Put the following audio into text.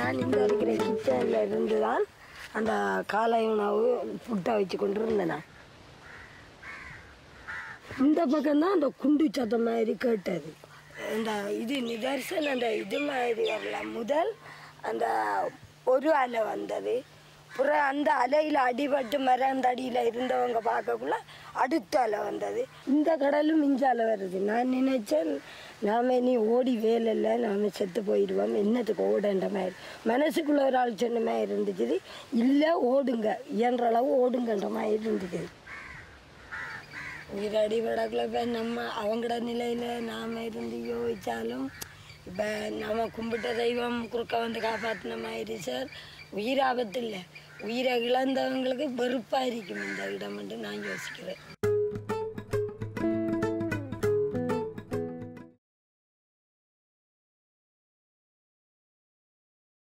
நான் இந்த இருக்கிற கிச்சனில் இருந்து தான் அந்த காலை உணவு புட்டை வச்சு கொண்டு இருந்தேன். இந்த பக்கம்தான் அந்த குண்டு சத்தம் மாதிரி கேட்டது. அந்த இது நிதர்சனம் அந்த இது மாதிரி வரலாம். முதல் அந்த ஒரு அலை வந்தது. அப்புறம் அந்த அலையில் அடிபட்டு மரந்தடியில் இருந்தவங்க பார்க்கக்குள்ள அடுத்த அலை வந்தது. இந்த கடலும் மிஞ்ச அலை வருது. நான் நினைச்சேன் நாம் இனி ஓடி வேலை இல்லை, நாம் செத்து போயிடுவோம், என்னத்துக்கு ஓடுன்ற மாதிரி மனசுக்குள்ள ஒரு ஆள் சொன்ன மாதிரி இருந்துச்சு. இல்லை ஓடுங்க, இயன்ற அளவு ஓடுங்கன்ற மாதிரி இருந்துச்சு. உயிரடி விடக்குள்ள இப்போ நம்ம அவங்களோட நிலையில் நாம் இருந்து யோசித்தாலும் இப்போ நம்ம கும்பிட்ட தெய்வம் குறுக்க வந்து காப்பாற்றின மாதிரி சார். உயிர் ஆபத்து இல்லை, உயிரை இழந்தவங்களுக்கு வெறுப்பாக இருக்கும் இந்த இடம் என்று நான் யோசிக்கிறேன்.